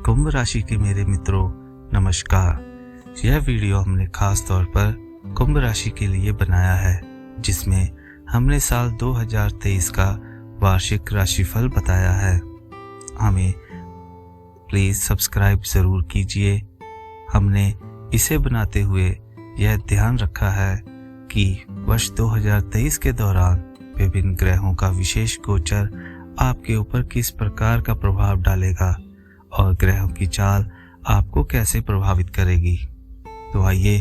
कुंभ राशि के मेरे मित्रों, नमस्कार। यह वीडियो हमने खास तौर पर कुंभ राशि के लिए बनाया है, जिसमें हमने साल 2023 का वार्षिक राशिफल बताया है। हमें प्लीज सब्सक्राइब जरूर कीजिए। हमने इसे बनाते हुए यह ध्यान रखा है कि वर्ष 2023 के दौरान विभिन्न ग्रहों का विशेष गोचर आपके ऊपर किस प्रकार का प्रभाव डालेगा और ग्रहों की चाल आपको कैसे प्रभावित करेगी। तो आइए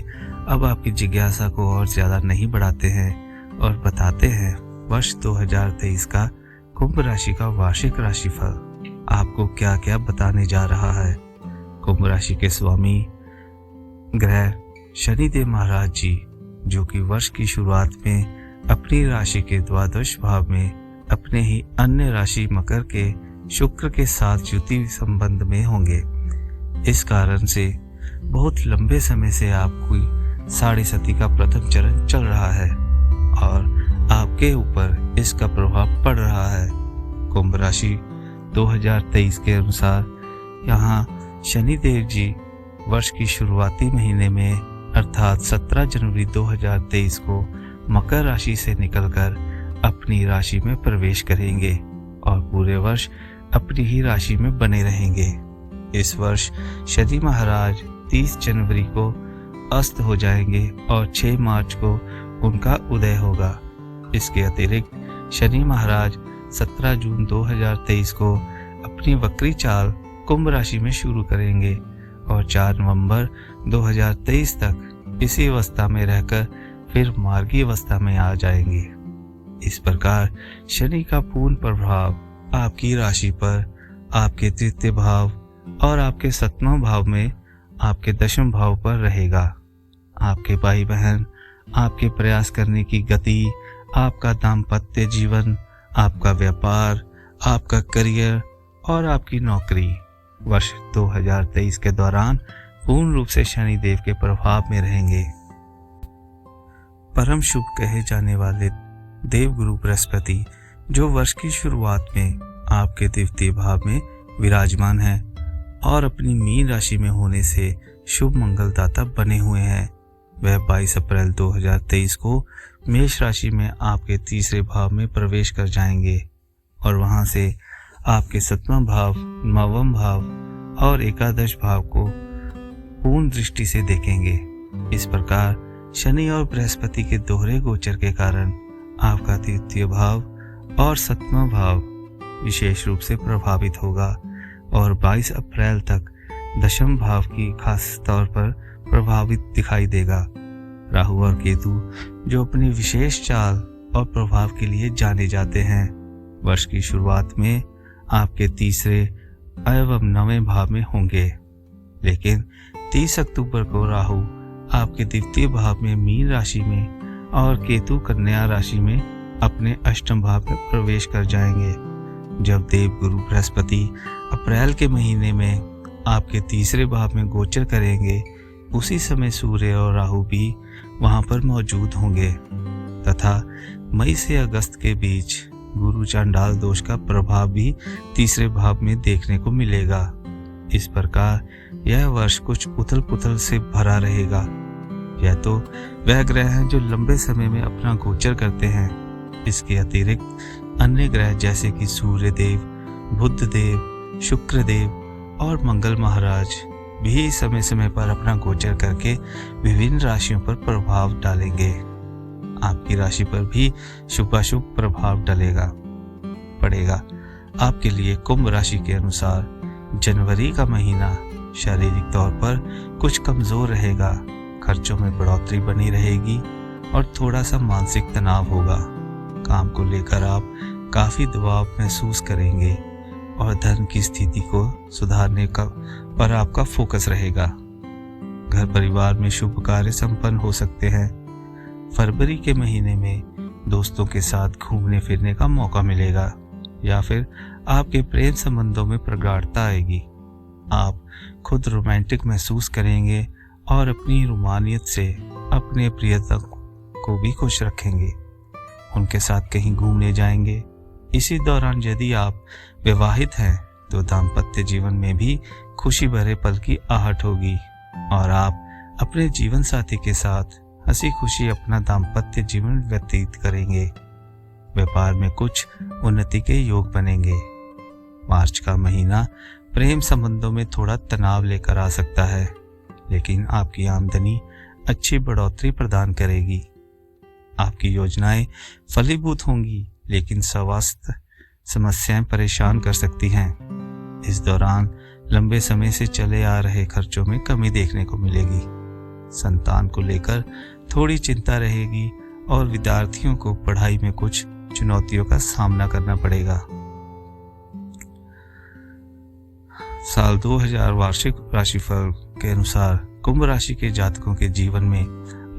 अब आपकी जिज्ञासा को और ज्यादा नहीं बढ़ाते हैं और बताते हैं वर्ष 2023 का कुंभ राशि का वार्षिक राशिफल आपको क्या क्या बताने जा रहा है। कुंभ राशि के स्वामी ग्रह शनिदेव महाराज जी, जो कि वर्ष की शुरुआत में अपनी राशि के द्वादश भाव में अपने ही अन्य राशि मकर के शुक्र के साथ युति संबंध में होंगे। इस कारण से बहुत लंबे समय से आपकी साढ़े सती का प्रथम चरण चल रहा है और आपके ऊपर इसका प्रभाव पड़ रहा है। कुंभ राशि 2023 के अनुसार यहाँ शनिदेव जी वर्ष की शुरुआती महीने में अर्थात 17 जनवरी 2023 को मकर राशि से निकलकर अपनी राशि में प्रवेश करेंगे और पूरे वर्ष अपनी ही राशि में बने रहेंगे। इस वर्ष शनि महाराज 30 जनवरी को अस्त हो जाएंगे और 6 मार्च को उनका उदय होगा। इसके अतिरिक्त शनि महाराज 17 जून 2023 को अपनी वक्री चाल कुंभ राशि में शुरू करेंगे और 4 नवंबर 2023 तक इसी अवस्था में रहकर फिर मार्गी अवस्था में आ जाएंगे। इस प्रकार शनि का पूर्ण प्रभाव आपकी राशि पर, आपके तृतीय भाव और आपके 7वां भाव में आपके 10वें भाव पर रहेगा। आपके भाई बहन, आपके प्रयास करने की गति, आपका दाम्पत्य जीवन, आपका व्यापार, आपका करियर और आपकी नौकरी वर्ष 2023 के दौरान पूर्ण रूप से शनिदेव के प्रभाव में रहेंगे। परम शुभ कहे जाने वाले देवगुरु बृहस्पति, जो वर्ष की शुरुआत में आपके द्वितीय भाव में विराजमान है और अपनी मीन राशि में होने से शुभ मंगलदाता बने हुए हैं, वह 22 अप्रैल 2023 को मेष राशि में आपके तीसरे भाव में प्रवेश कर जाएंगे और वहां से आपके 7वां भाव, 9वां भाव और एकादश भाव को पूर्ण दृष्टि से देखेंगे। इस प्रकार शनि और बृहस्पति के दोहरे गोचर के कारण आपका तृतीय भाव और 7वां भाव विशेष रूप से प्रभावित होगा और 22 अप्रैल तक 10वें भाव की खास तौर पर प्रभावित दिखाई देगा। राहु और केतु, जो अपनी विशेष चाल और प्रभाव के लिए जाने जाते हैं, वर्ष की शुरुआत में आपके तीसरे एवं 9वें भाव में होंगे, लेकिन 30 अक्टूबर को राहु आपके द्वितीय भाव में मीन राशि में और केतु कन्या राशि में अपने 8वें भाव में प्रवेश कर जाएंगे। जब देवगुरु बृहस्पति अप्रैल के महीने में आपके तीसरे भाव में गोचर करेंगे, उसी समय सूर्य और राहु भी वहां पर मौजूद होंगे तथा मई से अगस्त के बीच गुरु चांडाल दोष का प्रभाव भी तीसरे भाव में देखने को मिलेगा। इस प्रकार यह वर्ष कुछ उथल पुथल से भरा रहेगा। यह तो वह ग्रह हैं जो लंबे समय में अपना गोचर करते हैं। इसके अतिरिक्त अन्य ग्रह जैसे कि सूर्य देव, बुध देव, शुक्र देव और मंगल महाराज भी समय समय पर अपना गोचर करके विभिन्न राशियों पर प्रभाव डालेंगे। आपकी राशि पर भी शुभाशुभ प्रभाव पड़ेगा। आपके लिए कुंभ राशि के अनुसार जनवरी का महीना शारीरिक तौर पर कुछ कमजोर रहेगा, खर्चों में बढ़ोतरी बनी रहेगी और थोड़ा सा मानसिक तनाव होगा। काम को लेकर आप काफी दबाव महसूस करेंगे और धन की स्थिति को सुधारने का पर आपका फोकस रहेगा। घर परिवार में शुभ कार्य संपन्न हो सकते हैं। फरवरी के महीने में दोस्तों के साथ घूमने फिरने का मौका मिलेगा या फिर आपके प्रेम संबंधों में प्रगाढ़ता आएगी। आप खुद रोमांटिक महसूस करेंगे और अपनी रोमानियत से अपने प्रियतम को भी खुश रखेंगे। उनके साथ कहीं घूमने जाएंगे। इसी दौरान यदि आप विवाहित हैं तो दाम्पत्य जीवन में भी खुशी भरे पल की आहट होगी और आप अपने जीवन साथी के साथ हंसी खुशी अपना दाम्पत्य जीवन व्यतीत करेंगे। व्यापार में कुछ उन्नति के योग बनेंगे। मार्च का महीना प्रेम संबंधों में थोड़ा तनाव लेकर आ सकता है, लेकिन आपकी आमदनी अच्छी बढ़ोतरी प्रदान करेगी। आपकी योजनाएं फलीभूत होंगी, लेकिन स्वास्थ्य समस्याएं परेशान कर सकती हैं। इस दौरान लंबे समय से चले आ रहे खर्चों में कमी देखने को मिलेगी। संतान को लेकर थोड़ी चिंता रहेगी और विद्यार्थियों को पढ़ाई में कुछ चुनौतियों का सामना करना पड़ेगा। साल 2000 वार्षिक राशिफल के अनुसार कुंभ राशि के जातकों के जीवन में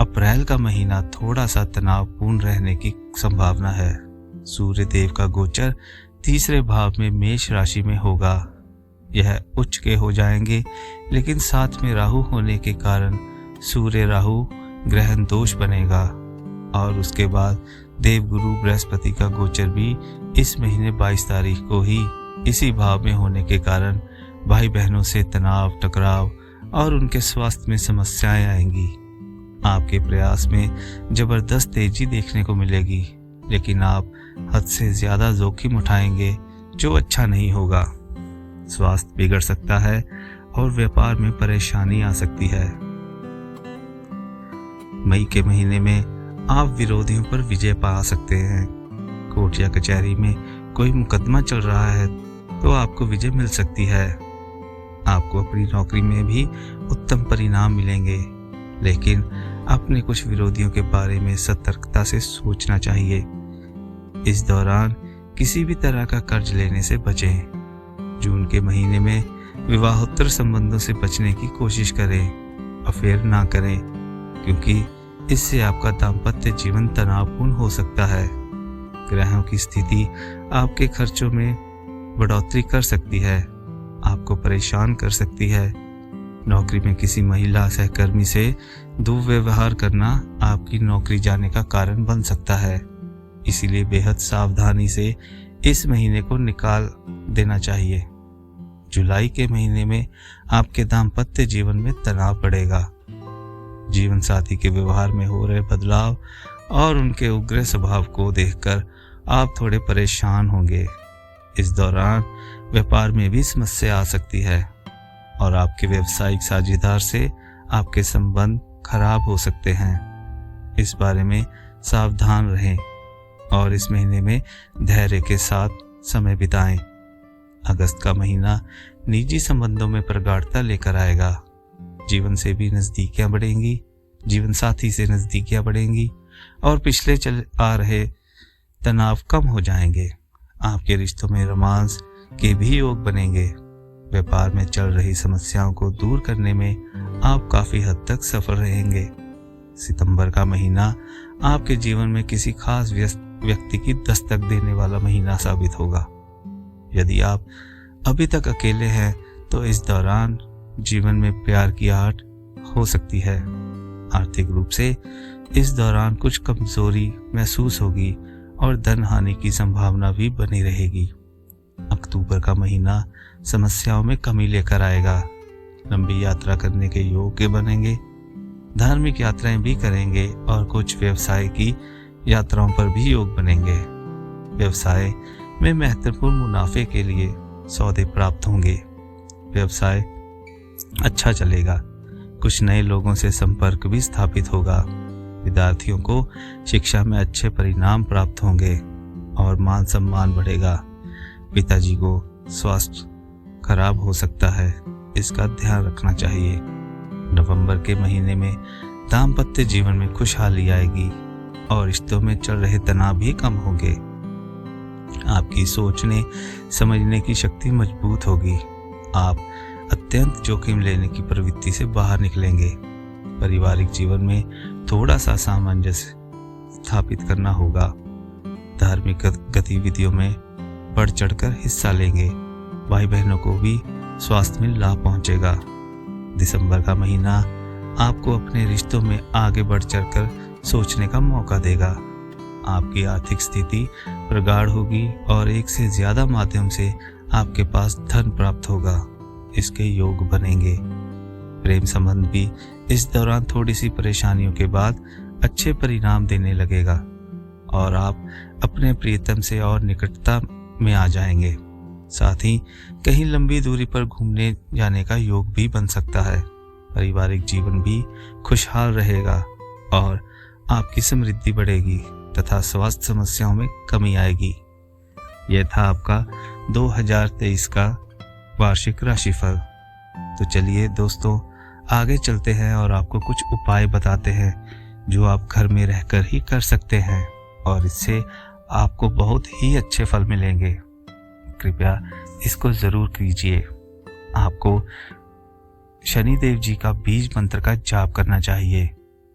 अप्रैल का महीना थोड़ा सा तनावपूर्ण रहने की संभावना है। सूर्य देव का गोचर तीसरे भाव में मेष राशि में होगा। यह उच्च के हो जाएंगे, लेकिन साथ में राहु होने के कारण सूर्य राहु ग्रहण दोष बनेगा और उसके बाद देवगुरु बृहस्पति का गोचर भी इस महीने 22 तारीख को ही इसी भाव में होने के कारण भाई बहनों से तनाव, टकराव और उनके स्वास्थ्य में समस्याएं आएंगी। आपके प्रयास में जबरदस्त तेजी देखने को मिलेगी, लेकिन आप हद से ज्यादा जोखिम उठाएंगे जो अच्छा नहीं होगा। स्वास्थ्य बिगड़ सकता है और व्यापार में परेशानी आ सकती है। मई के महीने में आप विरोधियों पर विजय पा सकते हैं। कोर्ट या कचहरी में कोई मुकदमा चल रहा है तो आपको विजय मिल सकती है। आपको अपनी नौकरी में भी उत्तम परिणाम मिलेंगे, लेकिन अपने कुछ विरोधियों के बारे में सतर्कता से सोचना चाहिए। इस दौरान किसी भी तरह का कर्ज लेने से बचें। जून के महीने में विवाहोत्तर संबंधों से बचने की कोशिश करें। अफेयर ना करें, क्योंकि इससे आपका दाम्पत्य जीवन तनावपूर्ण हो सकता है। ग्रहों की स्थिति आपके खर्चों में बढ़ोतरी कर सकती है, आपको परेशान कर सकती है। नौकरी में किसी महिला सहकर्मी से दुर्व्यवहार करना आपकी नौकरी जाने का कारण बन सकता है। इसीलिए बेहद सावधानी से इस महीने को निकाल देना चाहिए। जुलाई के महीने में आपके दाम्पत्य जीवन में तनाव बढ़ेगा। जीवन साथी के व्यवहार में हो रहे बदलाव और उनके उग्र स्वभाव को देखकर आप थोड़े परेशान होंगे। इस दौरान व्यापार में भी समस्या आ सकती है और आपके व्यावसायिक साझेदार से आपके संबंध खराब हो सकते हैं। इस बारे में सावधान रहें और इस महीने में धैर्य के साथ समय बिताएं। अगस्त का महीना निजी संबंधों में प्रगाढ़ता लेकर आएगा। जीवन से भी नजदीकियां बढ़ेंगी, जीवन साथी से नजदीकियां बढ़ेंगी और पिछले चल आ रहे तनाव कम हो जाएंगे। आपके रिश्तों में रोमांस के भी योग बनेंगे। व्यापार में चल रही समस्याओं को दूर करने में आप काफी हद तक सफल रहेंगे। सितंबर का महीना आपके जीवन में किसी खास व्यक्ति की दस्तक देने वाला महीना साबित होगा। यदि आप अभी तक अकेले हैं तो इस दौरान जीवन में प्यार की आहट हो सकती है। आर्थिक रूप से इस दौरान कुछ कमजोरी महसूस होगी और धन हानि की संभावना भी बनी रहेगी। अक्टूबर का महीना समस्याओं में कमी लेकर आएगा। लंबी यात्रा करने के योग्य बनेंगे। धार्मिक यात्राएं भी करेंगे और कुछ व्यवसाय की यात्राओं पर भी योग बनेंगे। व्यवसाय में महत्वपूर्ण मुनाफे के लिए सौदे प्राप्त होंगे। व्यवसाय अच्छा चलेगा। कुछ नए लोगों से संपर्क भी स्थापित होगा। विद्यार्थियों को शिक्षा में अच्छे परिणाम प्राप्त होंगे और मान सम्मान बढ़ेगा। पिताजी को स्वास्थ्य खराब हो सकता है, इसका ध्यान रखना चाहिए। नवंबर के महीने में दाम्पत्य जीवन में खुशहाली आएगी और रिश्तों में चल रहे तनाव भी कम होंगे। आपकी सोचने समझने की शक्ति मजबूत होगी। आप अत्यंत जोखिम लेने की प्रवृत्ति से बाहर निकलेंगे। पारिवारिक जीवन में थोड़ा सा सामंजस्य स्थापित करना होगा। धार्मिक गतिविधियों में बढ़ चढ़कर हिस्सा लेंगे। भाई बहनों को भी स्वास्थ्य में लाभ पहुंचेगा। दिसंबर का महीना आपको अपने रिश्तों में आगे बढ़ चढ़कर सोचने का मौका देगा। आपकी आर्थिक स्थिति प्रगाढ़ होगी और एक से ज्यादा माध्यम से आपके पास धन प्राप्त होगा, इसके योग बनेंगे। प्रेम संबंध भी इस दौरान थोड़ी सी परेशानियों के बाद अच्छे परिणाम देने लगेगा और आप अपने प्रियतम से और निकटता में आ जाएंगे। साथ ही कहीं लंबी दूरी पर घूमने जाने का योग भी बन सकता है। पारिवारिक जीवन भी खुशहाल रहेगा और आपकी समृद्धि बढ़ेगी तथा स्वास्थ्य समस्याओं में कमी आएगी। यह था आपका 2023 का वार्षिक राशिफल। तो चलिए दोस्तों, आगे चलते हैं और आपको कुछ उपाय बताते हैं जो आप घर में रहकर ही कर सकते हैं और इससे आपको बहुत ही अच्छे फल मिलेंगे। कृपया इसको जरूर कीजिए। आपको शनिदेव जी का बीज मंत्र का जाप करना चाहिए।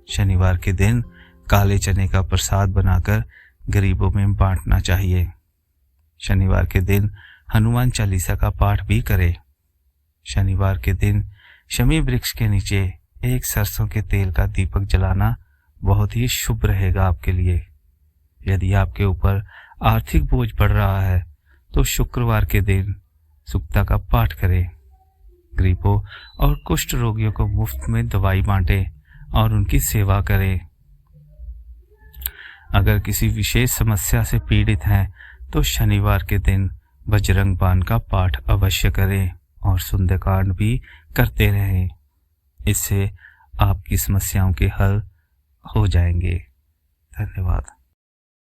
शनिवार के दिन काले चने का प्रसाद बनाकर गरीबों में बांटना चाहिए। शनिवार के दिन हनुमान चालीसा का पाठ भी करें। शनिवार के दिन शमी वृक्ष के नीचे एक सरसों के तेल का दीपक जलाना बहुत ही शुभ रहेगा आपके लिए। यदि आपके ऊपर आर्थिक बोझ बढ़ रहा है तो शुक्रवार के दिन सुक्ता का पाठ करें। गरीबों और कुष्ठ रोगियों को मुफ्त में दवाई बांटें और उनकी सेवा करें। अगर किसी विशेष समस्या से पीड़ित हैं तो शनिवार के दिन बजरंग बाण का पाठ अवश्य करें और सुंदरकांड भी करते रहें। इससे आपकी समस्याओं के हल हो जाएंगे। धन्यवाद।